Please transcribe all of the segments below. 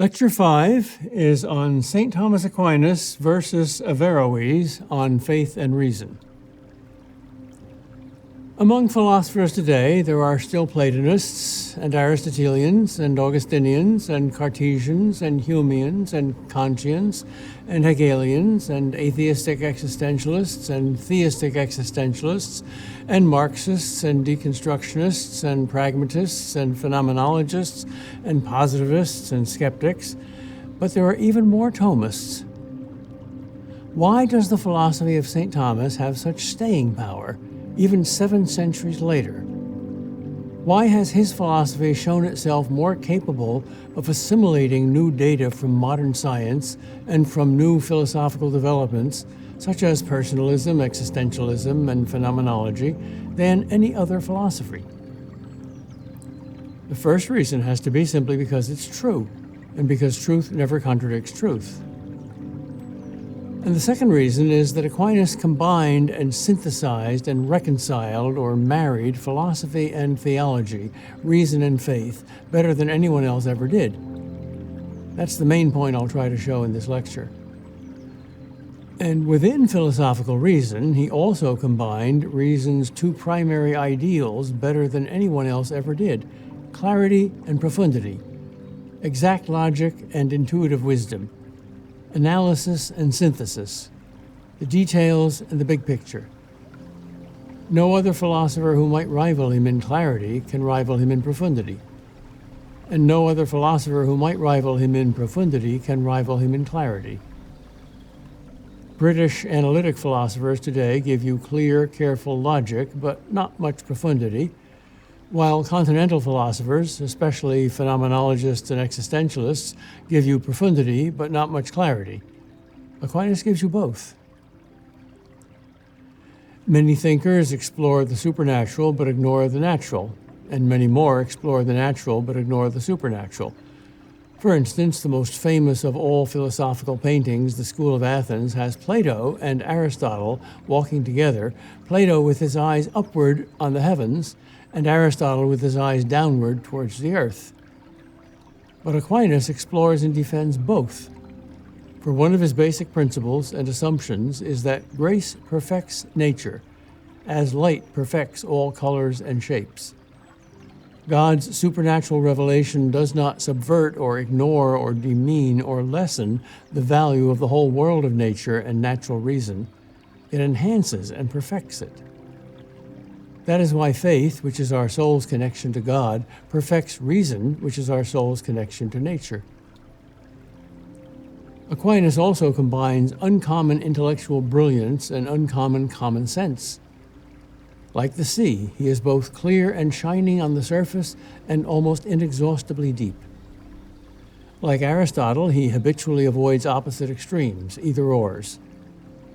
Lecture 5 is on St. Thomas Aquinas versus Averroes on faith and reason. Among philosophers today, there are still Platonists and Aristotelians and Augustinians and Cartesians and Humeans and Kantians and Hegelians and atheistic existentialists and theistic existentialists and Marxists and deconstructionists and pragmatists and phenomenologists and positivists and skeptics, but there are even more Thomists. Why does the philosophy of St. Thomas have such staying power, even 7 centuries later? Why has his philosophy shown itself more capable of assimilating new data from modern science and from new philosophical developments, such as personalism, existentialism, and phenomenology, than any other philosophy? The first reason has to be simply because it's true, and because truth never contradicts truth. And the second reason is that Aquinas combined and synthesized and reconciled or married philosophy and theology, reason and faith, better than anyone else ever did. That's the main point I'll try to show in this lecture. And within philosophical reason, he also combined reason's 2 primary ideals better than anyone else ever did: clarity and profundity, exact logic and intuitive wisdom, analysis and synthesis, the details and the big picture. No other philosopher who might rival him in clarity can rival him in profundity. And no other philosopher who might rival him in profundity can rival him in clarity. British analytic philosophers today give you clear, careful logic, but not much profundity, while continental philosophers, especially phenomenologists and existentialists, give you profundity but not much clarity. Aquinas gives you both. Many thinkers explore the supernatural but ignore the natural, and many more explore the natural but ignore the supernatural. For instance, the most famous of all philosophical paintings, the School of Athens, has Plato and Aristotle walking together, Plato with his eyes upward on the heavens, and Aristotle with his eyes downward towards the earth. But Aquinas explores and defends both. For one of his basic principles and assumptions is that grace perfects nature, as light perfects all colors and shapes. God's supernatural revelation does not subvert or ignore or demean or lessen the value of the whole world of nature and natural reason. It enhances and perfects it. That is why faith, which is our soul's connection to God, perfects reason, which is our soul's connection to nature. Aquinas also combines uncommon intellectual brilliance and uncommon common sense. Like the sea, he is both clear and shining on the surface and almost inexhaustibly deep. Like Aristotle, he habitually avoids opposite extremes, either-ors.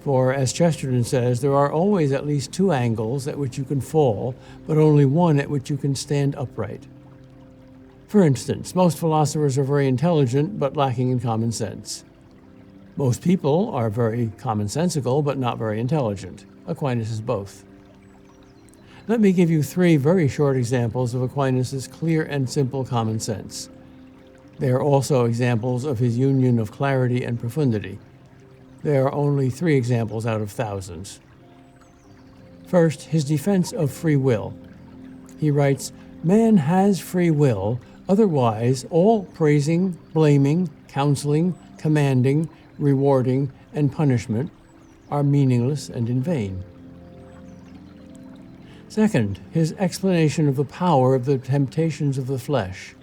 For, as Chesterton says, there are always at least 2 angles at which you can fall, but only one at which you can stand upright. For instance, most philosophers are very intelligent, but lacking in common sense. Most people are very commonsensical, but not very intelligent. Aquinas is both. Let me give you 3 very short examples of Aquinas' clear and simple common sense. They are also examples of his union of clarity and profundity. There are only 3 examples out of thousands. First, his defense of free will. He writes, "Man has free will, otherwise all praising, blaming, counseling, commanding, rewarding, and punishment are meaningless and in vain." Second, his explanation of the power of the temptations of the flesh.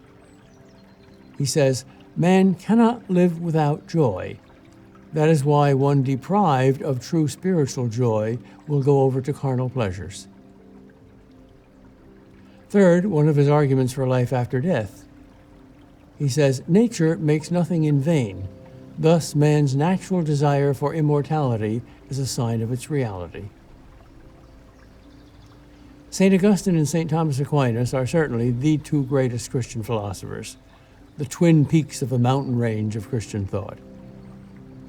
He says, "Man cannot live without joy. That is why one deprived of true spiritual joy will go over to carnal pleasures." Third, one of his arguments for life after death. He says, "Nature makes nothing in vain. Thus, man's natural desire for immortality is a sign of its reality." St. Augustine and St. Thomas Aquinas are certainly the 2 greatest Christian philosophers, the twin peaks of the mountain range of Christian thought.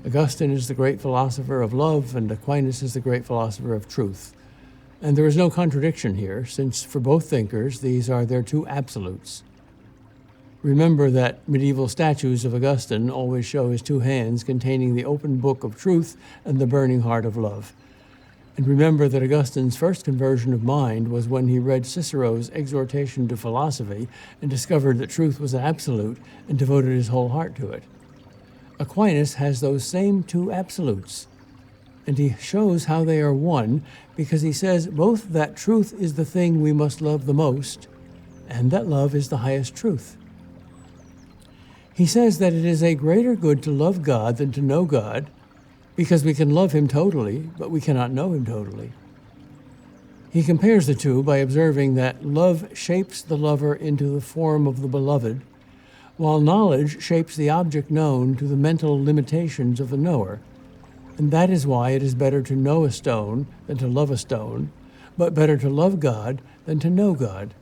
Augustine is the great philosopher of love, and Aquinas is the great philosopher of truth. And there is no contradiction here, since for both thinkers, these are their 2 absolutes. Remember that medieval statues of Augustine always show his two hands containing the open book of truth and the burning heart of love. And remember that Augustine's first conversion of mind was when he read Cicero's exhortation to philosophy and discovered that truth was absolute and devoted his whole heart to it. Aquinas has those same two absolutes, and he shows how they are one because he says both that truth is the thing we must love the most and that love is the highest truth. He says that it is a greater good to love God than to know God, because we can love him totally, but we cannot know him totally. He compares the two by observing that love shapes the lover into the form of the beloved, while knowledge shapes the object known to the mental limitations of the knower. And that is why it is better to know a stone than to love a stone, but better to love God than to know God.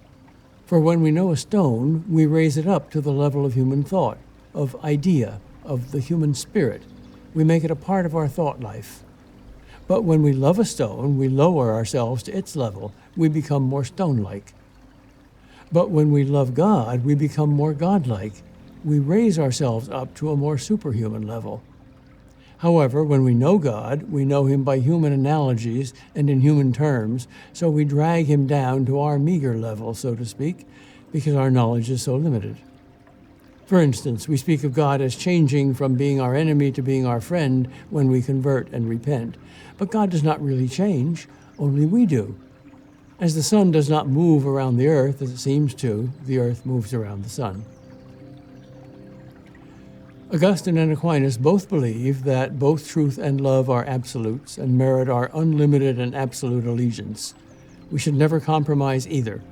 For when we know a stone, we raise it up to the level of human thought, of idea, of the human spirit. We make it a part of our thought life. But when we love a stone, we lower ourselves to its level. We become more stone-like. But when we love God, we become more God-like. We raise ourselves up to a more superhuman level. However, when we know God, we know him by human analogies and in human terms, so we drag him down to our meager level, so to speak, because our knowledge is so limited. For instance, we speak of God as changing from being our enemy to being our friend when we convert and repent. But God does not really change, only we do. As the sun does not move around the earth as it seems to, the earth moves around the sun. Augustine and Aquinas both believe that both truth and love are absolutes and merit our unlimited and absolute allegiance. We should never compromise either,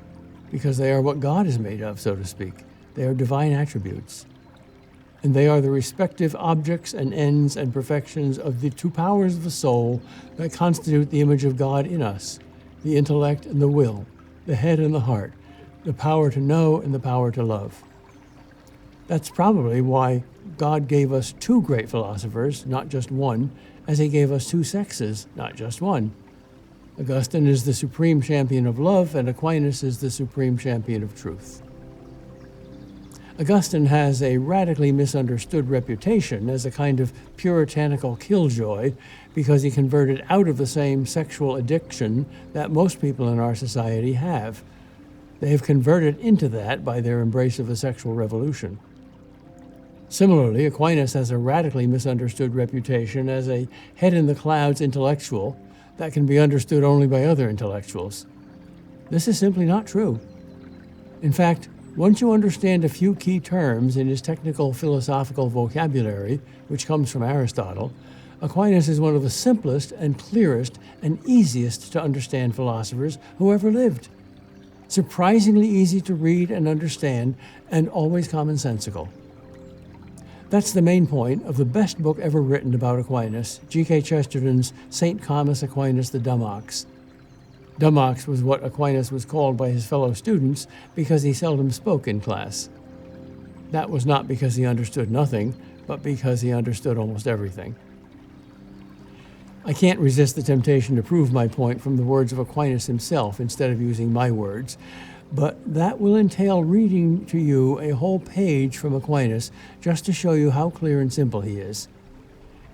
because they are what God is made of, so to speak. They are divine attributes. And they are the respective objects and ends and perfections of the two powers of the soul that constitute the image of God in us, the intellect and the will, the head and the heart, the power to know and the power to love. That's probably why God gave us two great philosophers, not just one, as he gave us two sexes, not just one. Augustine is the supreme champion of love, and Aquinas is the supreme champion of truth. Augustine has a radically misunderstood reputation as a kind of puritanical killjoy because he converted out of the same sexual addiction that most people in our society have. They have converted into that by their embrace of the sexual revolution. Similarly, Aquinas has a radically misunderstood reputation as a head-in-the-clouds intellectual that can be understood only by other intellectuals. This is simply not true. In fact, once you understand a few key terms in his technical philosophical vocabulary, which comes from Aristotle, Aquinas is one of the simplest and clearest and easiest to understand philosophers who ever lived. Surprisingly easy to read and understand, and always commonsensical. That's the main point of the best book ever written about Aquinas, G.K. Chesterton's St. Thomas Aquinas the Dumb Ox. Dumb Ox was what Aquinas was called by his fellow students because he seldom spoke in class. That was not because he understood nothing, but because he understood almost everything. I can't resist the temptation to prove my point from the words of Aquinas himself instead of using my words, but that will entail reading to you a whole page from Aquinas just to show you how clear and simple he is.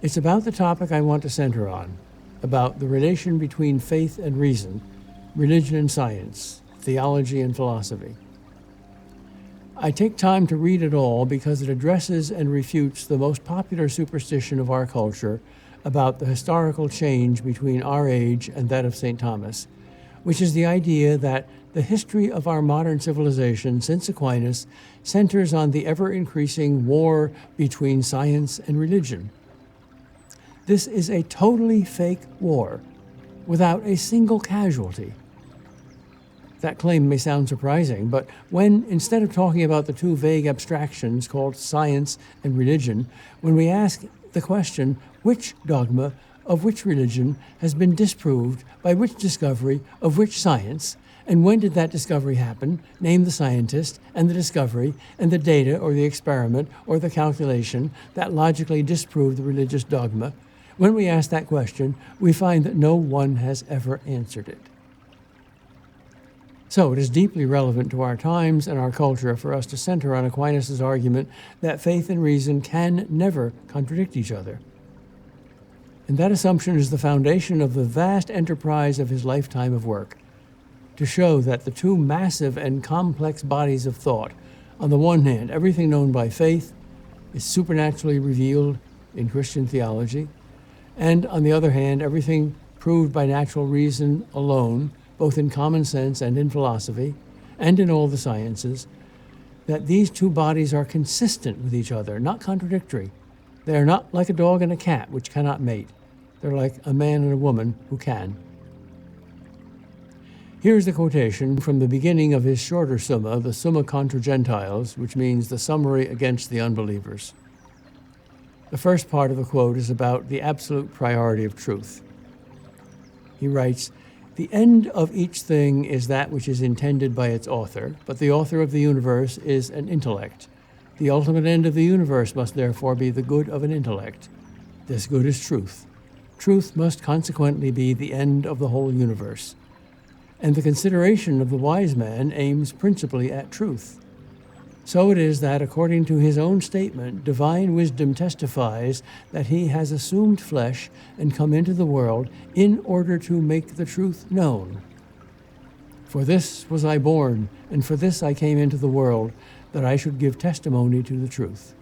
It's about the topic I want to center on, about the relation between faith and reason, religion and science, theology and philosophy. I take time to read it all because it addresses and refutes the most popular superstition of our culture about the historical change between our age and that of St. Thomas, which is the idea that the history of our modern civilization since Aquinas centers on the ever-increasing war between science and religion. This is a totally fake war, without a single casualty. That claim may sound surprising, but when, instead of talking about the two vague abstractions called science and religion, when we ask the question, which dogma of which religion has been disproved by which discovery of which science, and when did that discovery happen, name the scientist and the discovery and the data or the experiment or the calculation that logically disproved the religious dogma, when we ask that question, we find that no one has ever answered it. So it is deeply relevant to our times and our culture for us to center on Aquinas' argument that faith and reason can never contradict each other. And that assumption is the foundation of the vast enterprise of his lifetime of work, to show that the two massive and complex bodies of thought, on the one hand, everything known by faith is supernaturally revealed in Christian theology, and on the other hand, everything proved by natural reason alone, both in common sense and in philosophy, and in all the sciences, that these two bodies are consistent with each other, not contradictory. They are not like a dog and a cat, which cannot mate. They're like a man and a woman who can. Here's the quotation from the beginning of his shorter Summa, the Summa contra Gentiles, which means the summary against the unbelievers. The first part of the quote is about the absolute priority of truth. He writes, "The end of each thing is that which is intended by its author, but the author of the universe is an intellect. The ultimate end of the universe must therefore be the good of an intellect. This good is truth. Truth must consequently be the end of the whole universe. And the consideration of the wise man aims principally at truth. So it is that, according to his own statement, divine wisdom testifies that he has assumed flesh and come into the world in order to make the truth known. For this was I born, and for this I came into the world, that I should give testimony to the truth."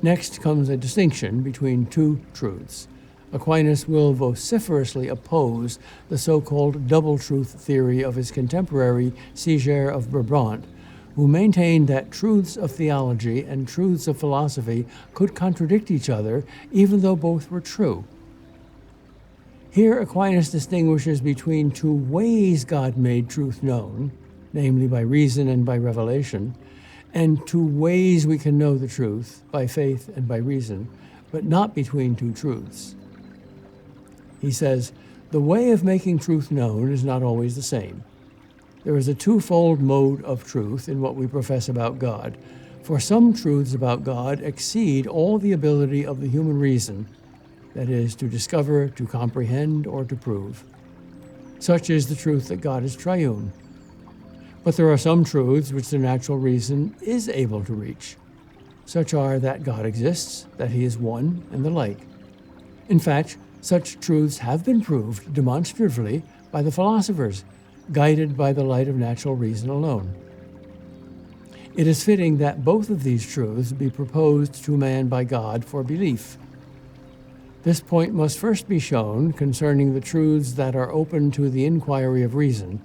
Next comes a distinction between two truths. Aquinas will vociferously oppose the so-called double-truth theory of his contemporary Siger of Brabant, who maintained that truths of theology and truths of philosophy could contradict each other even though both were true. Here Aquinas distinguishes between two ways God made truth known, namely by reason and by revelation, and two ways we can know the truth, by faith and by reason, but not between two truths. He says, "The way of making truth known is not always the same. There is a twofold mode of truth in what we profess about God, for some truths about God exceed all the ability of the human reason, that is, to discover, to comprehend, or to prove. Such is the truth that God is triune. But there are some truths which the natural reason is able to reach. Such are that God exists, that he is one, and the like. In fact, such truths have been proved demonstratively by the philosophers, guided by the light of natural reason alone. It is fitting that both of these truths be proposed to man by God for belief. This point must first be shown concerning the truths that are open to the inquiry of reason,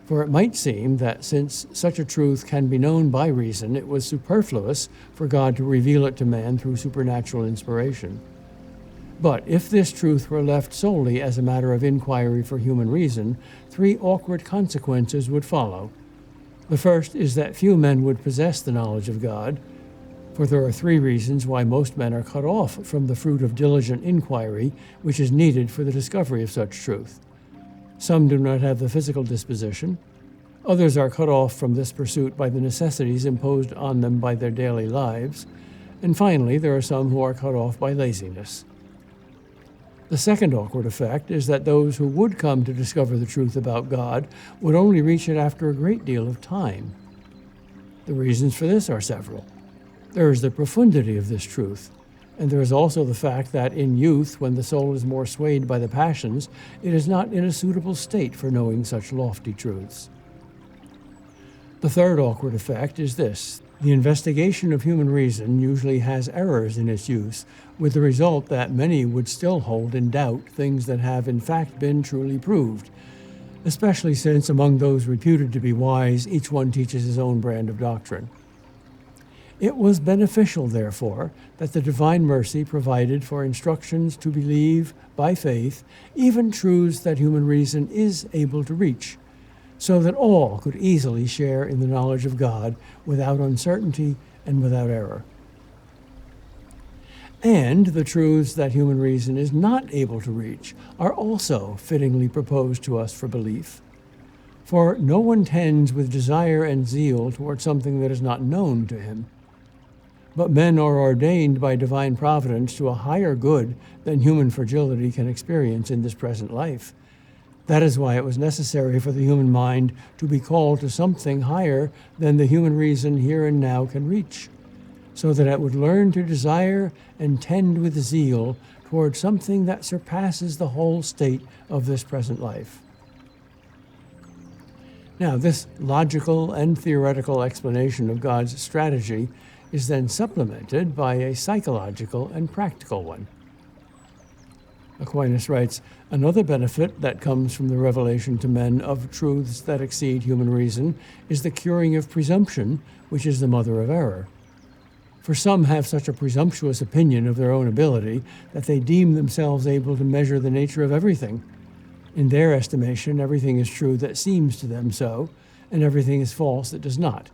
for it might seem that since such a truth can be known by reason, it was superfluous for God to reveal it to man through supernatural inspiration. But if this truth were left solely as a matter of inquiry for human reason, three awkward consequences would follow. The first is that few men would possess the knowledge of God, for there are three reasons why most men are cut off from the fruit of diligent inquiry which is needed for the discovery of such truth. Some do not have the physical disposition. Others are cut off from this pursuit by the necessities imposed on them by their daily lives. And finally, there are some who are cut off by laziness. The second awkward effect is that those who would come to discover the truth about God would only reach it after a great deal of time. The reasons for this are several. There is the profundity of this truth, and there is also the fact that in youth, when the soul is more swayed by the passions, it is not in a suitable state for knowing such lofty truths. The third awkward effect is this. The investigation of human reason usually has errors in its use, with the result that many would still hold in doubt things that have in fact been truly proved, especially since among those reputed to be wise, each one teaches his own brand of doctrine. It was beneficial, therefore, that the divine mercy provided for instructions to believe by faith even truths that human reason is able to reach, so that all could easily share in the knowledge of God without uncertainty and without error. And the truths that human reason is not able to reach are also fittingly proposed to us for belief. For no one tends with desire and zeal toward something that is not known to him. But men are ordained by divine providence to a higher good than human fragility can experience in this present life. That is why it was necessary for the human mind to be called to something higher than the human reason here and now can reach, so that it would learn to desire and tend with zeal toward something that surpasses the whole state of this present life. Now, this logical and theoretical explanation of God's strategy is then supplemented by a psychological and practical one. Aquinas writes, another benefit that comes from the revelation to men of truths that exceed human reason is the curing of presumption, which is the mother of error. For some have such a presumptuous opinion of their own ability that they deem themselves able to measure the nature of everything. In their estimation, everything is true that seems to them so, and everything is false that does not.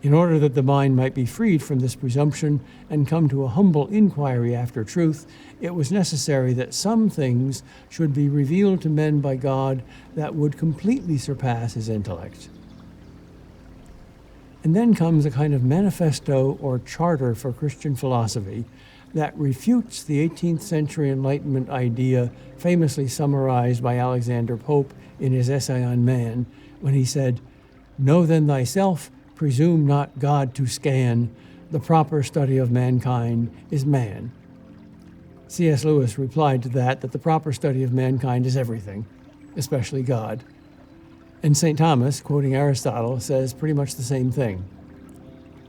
In order that the mind might be freed from this presumption and come to a humble inquiry after truth, it was necessary that some things should be revealed to men by God that would completely surpass his intellect. And then comes a kind of manifesto or charter for Christian philosophy that refutes the 18th century Enlightenment idea famously summarized by Alexander Pope in his essay on man, when he said, "Know then thyself, presume not God to scan, the proper study of mankind is man." C.S. Lewis replied to that the proper study of mankind is everything, especially God. And St. Thomas, quoting Aristotle, says pretty much the same thing.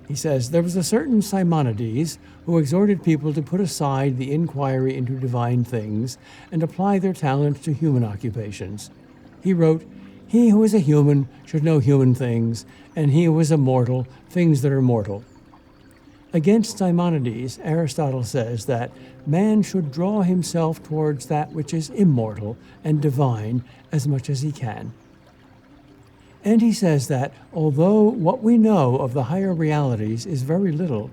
He says, "There was a certain Simonides who exhorted people to put aside the inquiry into divine things and apply their talents to human occupations. He wrote, 'He who is a human should know human things, and he who is a mortal, things that are mortal.' Against Simonides, Aristotle says that man should draw himself towards that which is immortal and divine as much as he can. And he says that although what we know of the higher realities is very little,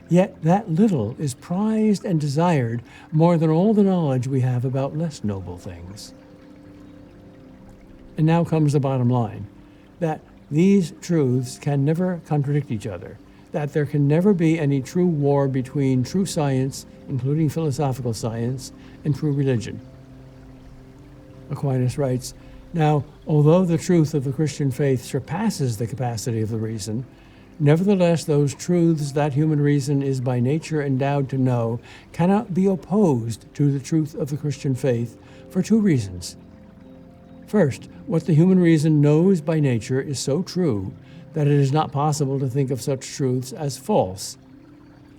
yet that little is prized and desired more than all the knowledge we have about less noble things." And now comes the bottom line, that these truths can never contradict each other, that there can never be any true war between true science, including philosophical science, and true religion. Aquinas writes, "Now, although the truth of the Christian faith surpasses the capacity of the reason, nevertheless those truths that human reason is by nature endowed to know cannot be opposed to the truth of the Christian faith for two reasons. First, what the human reason knows by nature is so true that it is not possible to think of such truths as false."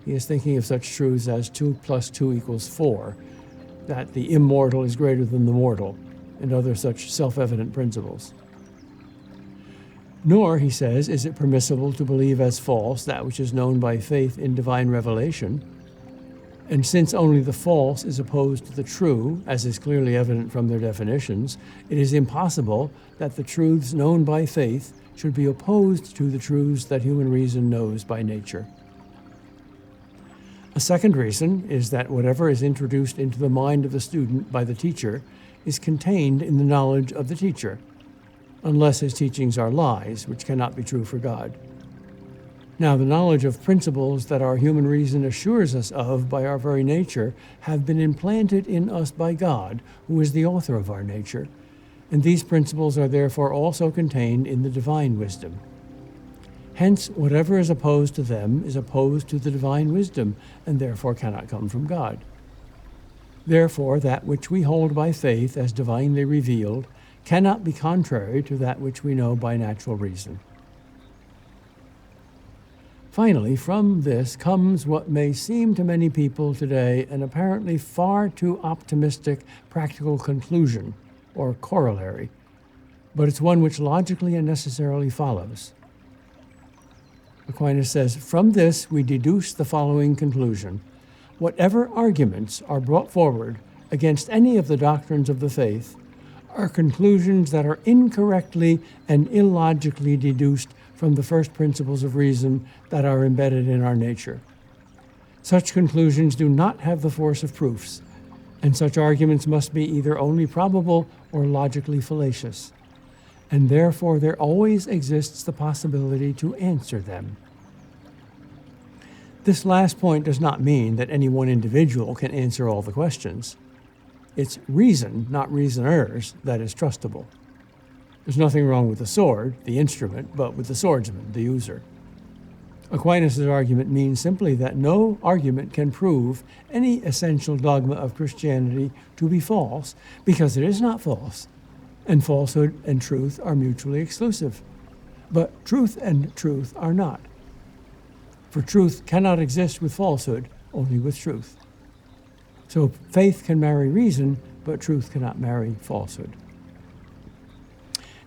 He is thinking of such truths as 2 + 2 = 4, that the immortal is greater than the mortal, and other such self-evident principles. Nor, he says, is it permissible to believe as false that which is known by faith in divine revelation. And since only the false is opposed to the true, as is clearly evident from their definitions, it is impossible that the truths known by faith should be opposed to the truths that human reason knows by nature. A second reason is that whatever is introduced into the mind of the student by the teacher is contained in the knowledge of the teacher, unless his teachings are lies, which cannot be true for God. Now, the knowledge of principles that our human reason assures us of by our very nature have been implanted in us by God, who is the author of our nature, and these principles are therefore also contained in the divine wisdom. Hence, whatever is opposed to them is opposed to the divine wisdom, and therefore cannot come from God. Therefore, that which we hold by faith as divinely revealed cannot be contrary to that which we know by natural reason. Finally, from this comes what may seem to many people today an apparently far too optimistic practical conclusion, or corollary, but it's one which logically and necessarily follows. Aquinas says, "From this we deduce the following conclusion. Whatever arguments are brought forward against any of the doctrines of the faith are conclusions that are incorrectly and illogically deduced from the first principles of reason that are embedded in our nature. Such conclusions do not have the force of proofs, and such arguments must be either only probable or logically fallacious, and therefore there always exists the possibility to answer them." This last point does not mean that any one individual can answer all the questions. It's reason, not reasoners, that is trustable. There's nothing wrong with the sword, the instrument, but with the swordsman, the user. Aquinas' argument means simply that no argument can prove any essential dogma of Christianity to be false because it is not false, and falsehood and truth are mutually exclusive. But truth and truth are not. For truth cannot exist with falsehood, only with truth. So faith can marry reason, but truth cannot marry falsehood.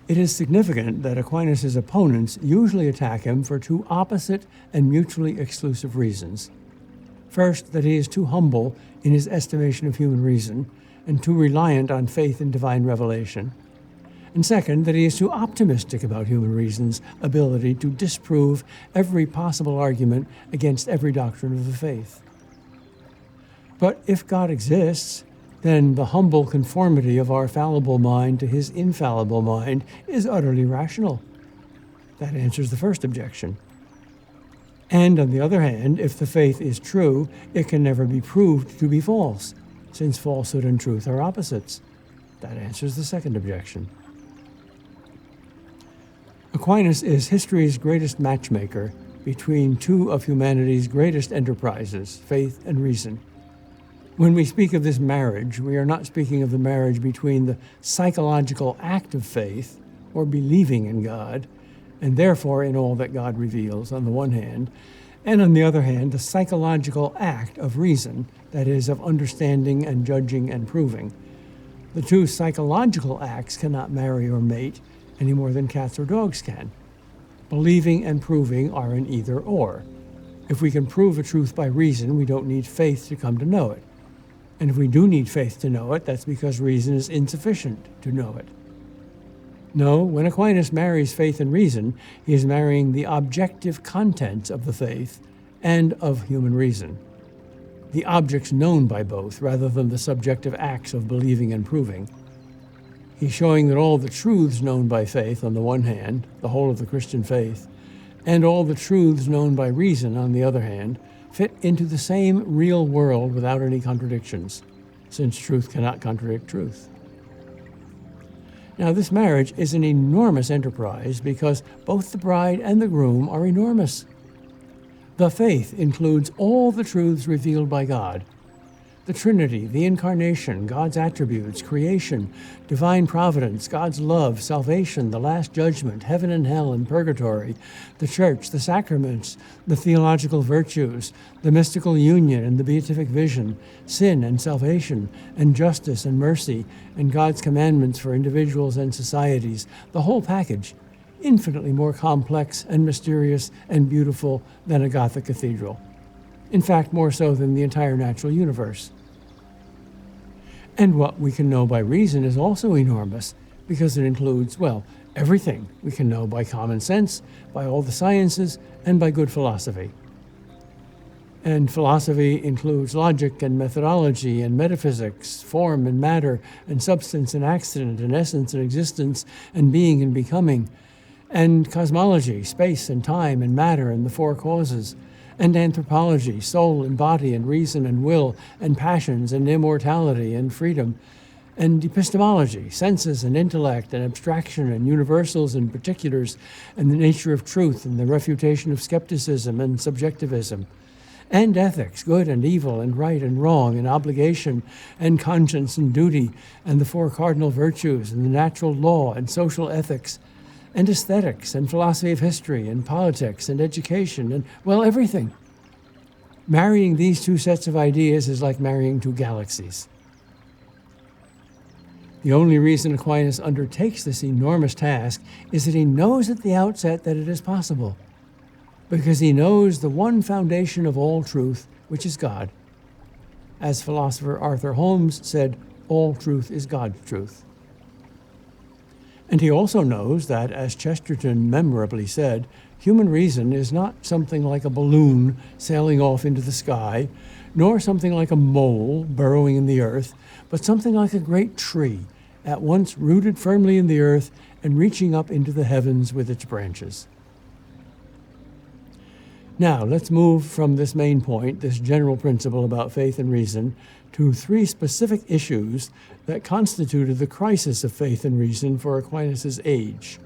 It is significant that Aquinas' opponents usually attack him for two opposite and mutually exclusive reasons. First, that he is too humble in his estimation of human reason and too reliant on faith in divine revelation. And second, that he is too optimistic about human reason's ability to disprove every possible argument against every doctrine of the faith. But if God exists, then the humble conformity of our fallible mind to his infallible mind is utterly rational. That answers the first objection. And on the other hand, if the faith is true, it can never be proved to be false, since falsehood and truth are opposites. That answers the second objection. Aquinas is history's greatest matchmaker between two of humanity's greatest enterprises, faith and reason. When we speak of this marriage, we are not speaking of the marriage between the psychological act of faith, or believing in God, and therefore in all that God reveals, on the one hand, and on the other hand, the psychological act of reason, that is, of understanding and judging and proving. The two psychological acts cannot marry or mate any more than cats or dogs can. Believing and proving are an either or. If we can prove a truth by reason, we don't need faith to come to know it. And if we do need faith to know it, that's because reason is insufficient to know it. No, when Aquinas marries faith and reason, he is marrying the objective contents of the faith and of human reason, the objects known by both rather than the subjective acts of believing and proving. He's showing that all the truths known by faith on the one hand, the whole of the Christian faith, and all the truths known by reason on the other hand, fit into the same real world without any contradictions, since truth cannot contradict truth. Now, this marriage is an enormous enterprise because both the bride and the groom are enormous. The faith includes all the truths revealed by God: the Trinity, the Incarnation, God's attributes, creation, divine providence, God's love, salvation, the last judgment, heaven and hell and purgatory, the church, the sacraments, the theological virtues, the mystical union and the beatific vision, sin and salvation, and justice and mercy, and God's commandments for individuals and societies, the whole package, infinitely more complex and mysterious and beautiful than a Gothic cathedral. In fact, more so than the entire natural universe. And what we can know by reason is also enormous, because it includes, well, everything we can know by common sense, by all the sciences, and by good philosophy. And philosophy includes logic and methodology and metaphysics, form and matter, and substance and accident, and essence and existence, and being and becoming, and cosmology, space and time and matter and the four causes, and anthropology, soul and body and reason and will and passions and immortality and freedom, and epistemology, senses and intellect and abstraction and universals and particulars, and the nature of truth and the refutation of skepticism and subjectivism, and ethics, good and evil and right and wrong and obligation and conscience and duty, and the four cardinal virtues and the natural law and social ethics, and aesthetics, and philosophy of history, and politics, and education, and, well, everything. Marrying these two sets of ideas is like marrying two galaxies. The only reason Aquinas undertakes this enormous task is that he knows at the outset that it is possible, because he knows the one foundation of all truth, which is God. As philosopher Arthur Holmes said, all truth is God's truth. And he also knows that, as Chesterton memorably said, human reason is not something like a balloon sailing off into the sky, nor something like a mole burrowing in the earth, but something like a great tree, at once rooted firmly in the earth and reaching up into the heavens with its branches. Now, let's move from this main point, this general principle about faith and reason, to three specific issues that constituted the crisis of faith and reason for Aquinas' age.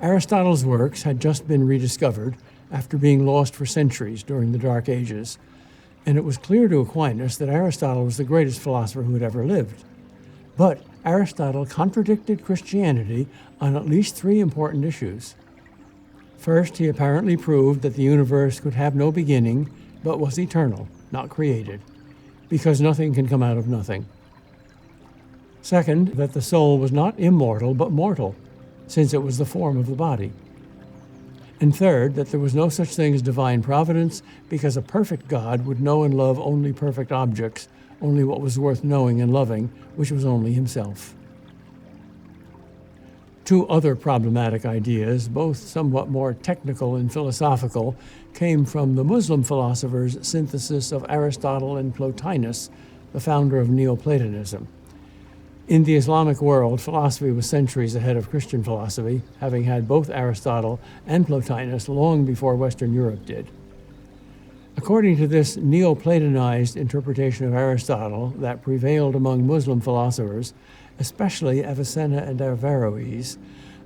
Aristotle's works had just been rediscovered after being lost for centuries during the Dark Ages, and it was clear to Aquinas that Aristotle was the greatest philosopher who had ever lived. But Aristotle contradicted Christianity on at least three important issues. First, he apparently proved that the universe could have no beginning, but was eternal, not created, because nothing can come out of nothing. Second, that the soul was not immortal, but mortal, since it was the form of the body. And third, that there was no such thing as divine providence, because a perfect God would know and love only perfect objects, only what was worth knowing and loving, which was only himself. Two other problematic ideas, both somewhat more technical and philosophical, came from the Muslim philosophers' synthesis of Aristotle and Plotinus, the founder of Neoplatonism. In the Islamic world, philosophy was centuries ahead of Christian philosophy, having had both Aristotle and Plotinus long before Western Europe did. According to this Neoplatonized interpretation of Aristotle that prevailed among Muslim philosophers, especially Avicenna and Averroes,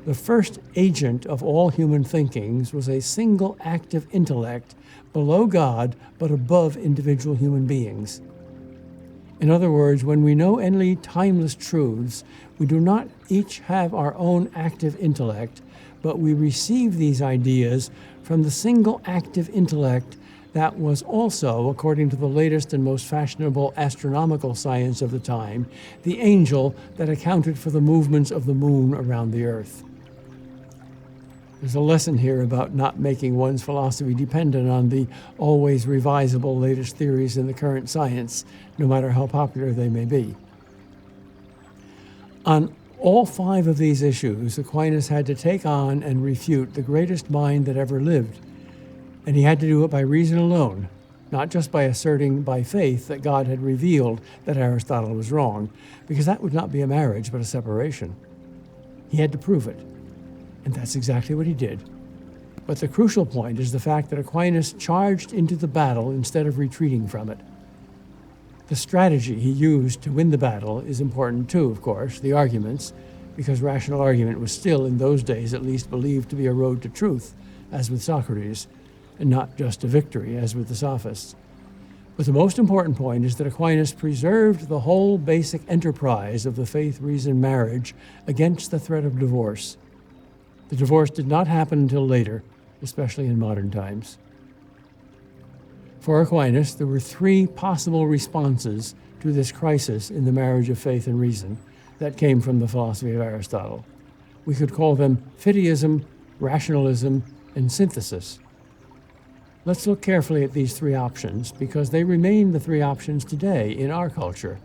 the first agent of all human thinkings was a single active intellect below God but above individual human beings. In other words, when we know any timeless truths, we do not each have our own active intellect, but we receive these ideas from the single active intellect that was also, according to the latest and most fashionable astronomical science of the time, the angel that accounted for the movements of the moon around the earth. There's a lesson here about not making one's philosophy dependent on the always revisable latest theories in the current science, no matter how popular they may be. On all five of these issues, Aquinas had to take on and refute the greatest mind that ever lived, and he had to do it by reason alone, not just by asserting by faith that God had revealed that Aristotle was wrong, because that would not be a marriage but a separation. He had to prove it. And that's exactly what he did. But the crucial point is the fact that Aquinas charged into the battle instead of retreating from it. The strategy he used to win the battle is important too, of course, the arguments, because rational argument was still, in those days at least, believed to be a road to truth, as with Socrates, and not just to victory, as with the sophists. But the most important point is that Aquinas preserved the whole basic enterprise of the faith-reason marriage against the threat of divorce. The divorce did not happen until later, especially in modern times. For Aquinas, there were three possible responses to this crisis in the marriage of faith and reason that came from the philosophy of Aristotle. We could call them fideism, rationalism, and synthesis. Let's look carefully at these three options, because they remain the three options today in our culture,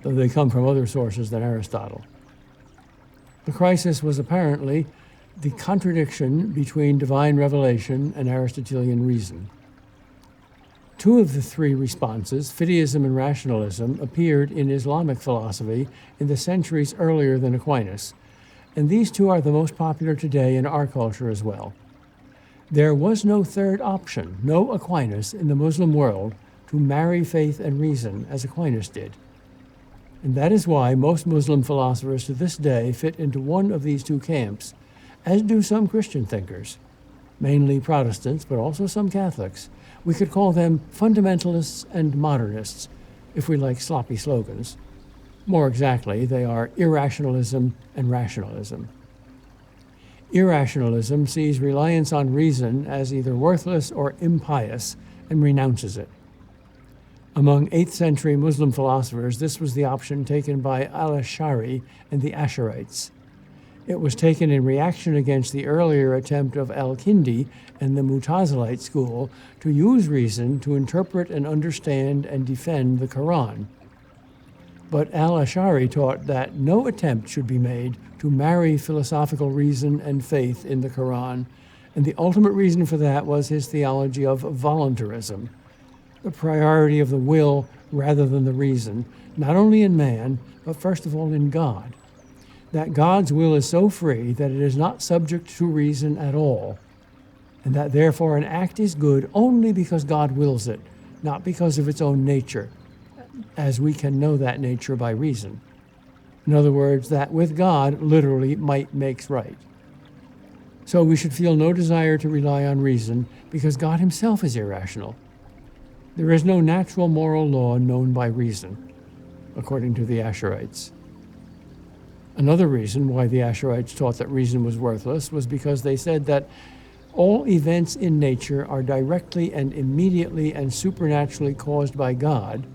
though they come from other sources than Aristotle. The crisis was apparently the contradiction between divine revelation and Aristotelian reason. Two of the three responses, fideism and rationalism, appeared in Islamic philosophy in the centuries earlier than Aquinas, and these two are the most popular today in our culture as well. There was no third option, no Aquinas in the Muslim world to marry faith and reason as Aquinas did. And that is why most Muslim philosophers to this day fit into one of these two camps, as do some Christian thinkers, mainly Protestants, but also some Catholics. We could call them fundamentalists and modernists, if we like sloppy slogans. More exactly, they are irrationalism and rationalism. Irrationalism sees reliance on reason as either worthless or impious and renounces it. Among 8th century Muslim philosophers, this was the option taken by al-Ash'ari and the Ash'arites. It was taken in reaction against the earlier attempt of al-Kindi and the Mu'tazilite school to use reason to interpret and understand and defend the Quran. But al-Ash'ari taught that no attempt should be made to marry philosophical reason and faith in the Quran, and the ultimate reason for that was his theology of voluntarism, the priority of the will rather than the reason, not only in man, but first of all in God. That God's will is so free that it is not subject to reason at all, and that therefore an act is good only because God wills it, not because of its own nature, as we can know that nature by reason. In other words, that with God, literally, might makes right. So we should feel no desire to rely on reason, because God himself is irrational. There is no natural moral law known by reason, according to the Asherites. Another reason why the Asherites taught that reason was worthless was because they said that all events in nature are directly and immediately and supernaturally caused by God,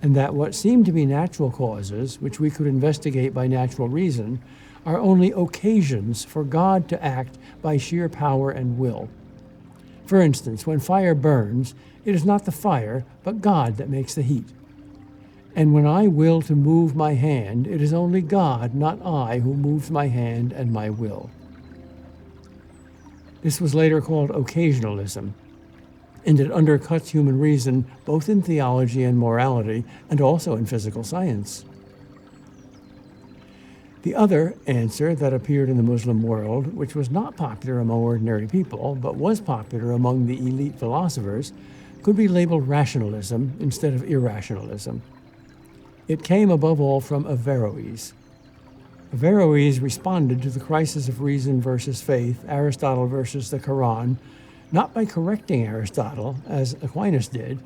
and that what seem to be natural causes, which we could investigate by natural reason, are only occasions for God to act by sheer power and will. For instance, when fire burns, it is not the fire, but God that makes the heat. And when I will to move my hand, it is only God, not I, who moves my hand and my will. This was later called occasionalism, and it undercuts human reason both in theology and morality, and also in physical science. The other answer that appeared in the Muslim world, which was not popular among ordinary people, but was popular among the elite philosophers, could be labeled rationalism instead of irrationalism. It came above all from Averroes. Averroes responded to the crisis of reason versus faith, Aristotle versus the Quran, not by correcting Aristotle, as Aquinas did,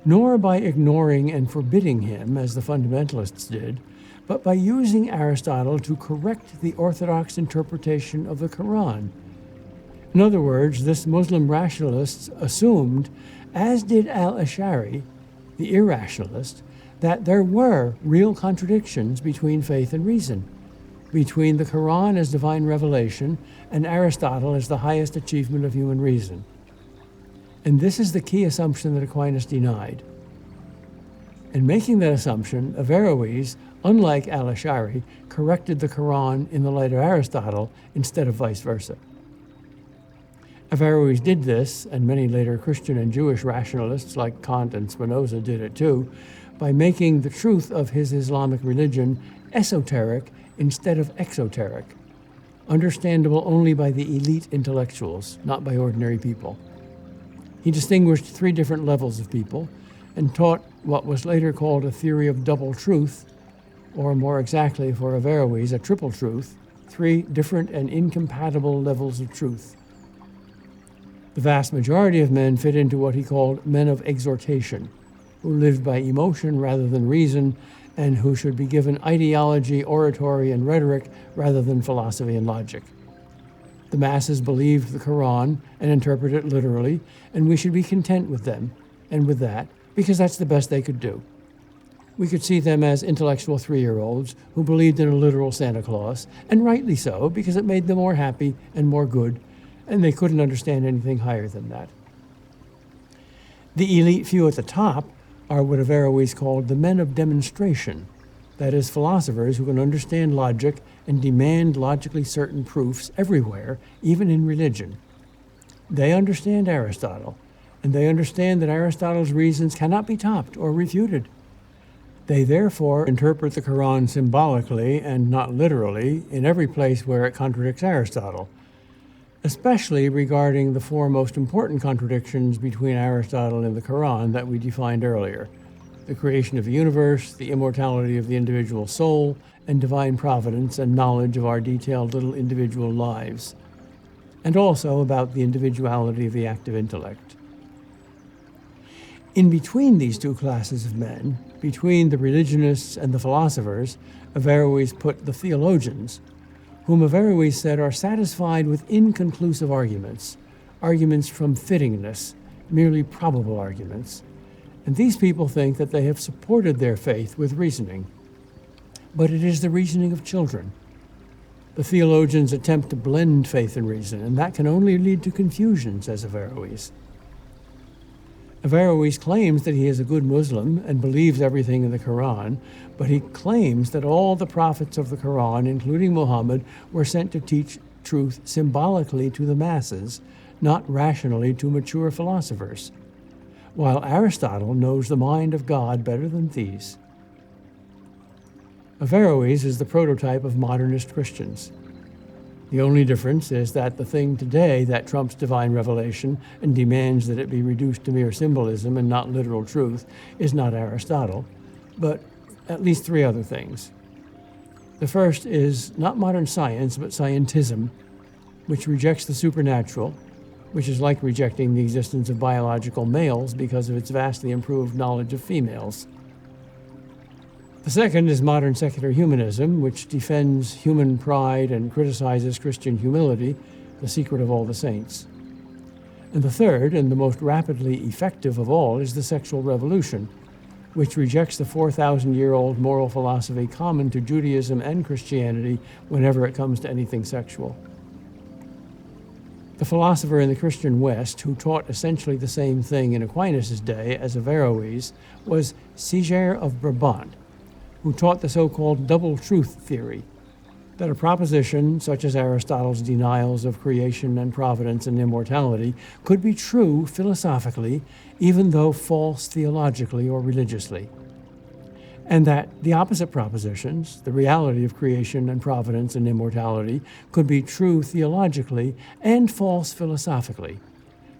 nor by ignoring and forbidding him, as the fundamentalists did, but by using Aristotle to correct the orthodox interpretation of the Quran. In other words, this Muslim rationalist assumed, as did al-Ash'ari, the irrationalist, that there were real contradictions between faith and reason, between the Quran as divine revelation and Aristotle as the highest achievement of human reason. And this is the key assumption that Aquinas denied. In making that assumption, Averroes, unlike al-Ash'ari, corrected the Quran in the light of Aristotle instead of vice versa. Averroes did this, and many later Christian and Jewish rationalists like Kant and Spinoza did it too, by making the truth of his Islamic religion esoteric instead of exoteric, understandable only by the elite intellectuals, not by ordinary people. He distinguished three different levels of people and taught what was later called a theory of double truth, or more exactly for Averroes, a triple truth, three different and incompatible levels of truth. The vast majority of men fit into what he called men of exhortation, who lived by emotion rather than reason, and who should be given ideology, oratory, and rhetoric rather than philosophy and logic. The masses believed the Quran and interpret it literally, and we should be content with them and with that, because that's the best they could do. We could see them as intellectual 3-year-olds who believed in a literal Santa Claus, and rightly so, because it made them more happy and more good, and they couldn't understand anything higher than that. The elite few at the top are what Averroes called the men of demonstration, that is, philosophers who can understand logic and demand logically certain proofs everywhere, even in religion. They understand Aristotle, and they understand that Aristotle's reasons cannot be topped or refuted. They therefore interpret the Quran symbolically and not literally in every place where it contradicts Aristotle, especially regarding the four most important contradictions between Aristotle and the Quran that we defined earlier: the creation of the universe, the immortality of the individual soul, and divine providence and knowledge of our detailed little individual lives, and also about the individuality of the active intellect. In between these two classes of men, between the religionists and the philosophers, Averroes put the theologians, whom Averroes said are satisfied with inconclusive arguments, arguments from fittingness, merely probable arguments. And these people think that they have supported their faith with reasoning. But it is the reasoning of children. The theologians attempt to blend faith and reason, and that can only lead to confusion, says Averroes. Averroes claims that he is a good Muslim and believes everything in the Quran, but he claims that all the prophets of the Quran, including Muhammad, were sent to teach truth symbolically to the masses, not rationally to mature philosophers, while Aristotle knows the mind of God better than these. Averroes is the prototype of modernist Christians. The only difference is that the thing today that trumps divine revelation and demands that it be reduced to mere symbolism and not literal truth is not Aristotle, but at least three other things. The first is not modern science, but scientism, which rejects the supernatural, which is like rejecting the existence of biological males because of its vastly improved knowledge of females. The second is modern secular humanism, which defends human pride and criticizes Christian humility, the secret of all the saints. And the third, and the most rapidly effective of all, is the sexual revolution, which rejects the 4,000-year-old moral philosophy common to Judaism and Christianity whenever it comes to anything sexual. The philosopher in the Christian West who taught essentially the same thing in Aquinas' day as Averroes was Siger of Brabant, who taught the so-called double truth theory, that a proposition such as Aristotle's denials of creation and providence and immortality could be true philosophically, even though false theologically or religiously, and that the opposite propositions, the reality of creation and providence and immortality, could be true theologically and false philosophically,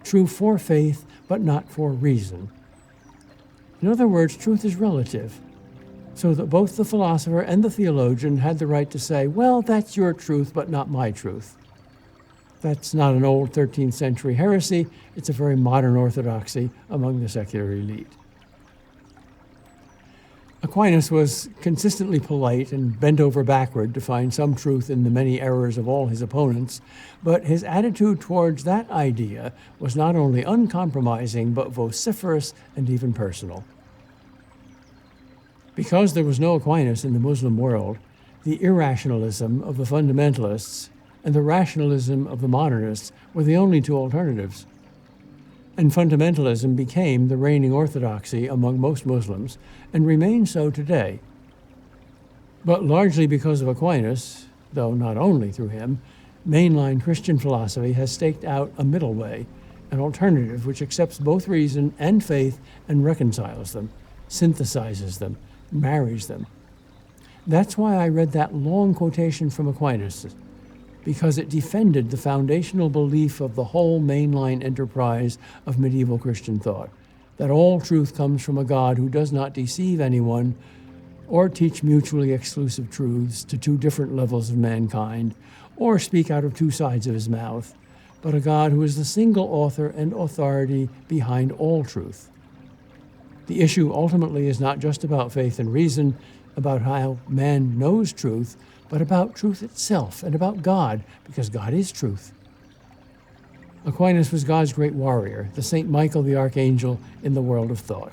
true for faith but not for reason. In other words, truth is relative, so that both the philosopher and the theologian had the right to say, well, that's your truth, but not my truth. That's not an old 13th century heresy, it's a very modern orthodoxy among the secular elite. Aquinas was consistently polite and bent over backward to find some truth in the many errors of all his opponents, but his attitude towards that idea was not only uncompromising, but vociferous and even personal. Because there was no Aquinas in the Muslim world, the irrationalism of the fundamentalists and the rationalism of the modernists were the only two alternatives. And fundamentalism became the reigning orthodoxy among most Muslims and remains so today. But largely because of Aquinas, though not only through him, mainline Christian philosophy has staked out a middle way, an alternative which accepts both reason and faith and reconciles them, synthesizes them, marries them. That's why I read that long quotation from Aquinas, because it defended the foundational belief of the whole mainline enterprise of medieval Christian thought, that all truth comes from a God who does not deceive anyone or teach mutually exclusive truths to two different levels of mankind or speak out of two sides of his mouth, but a God who is the single author and authority behind all truth. The issue ultimately is not just about faith and reason, about how man knows truth, but about truth itself and about God, because God is truth. Aquinas was God's great warrior, the Saint Michael the Archangel in the world of thought.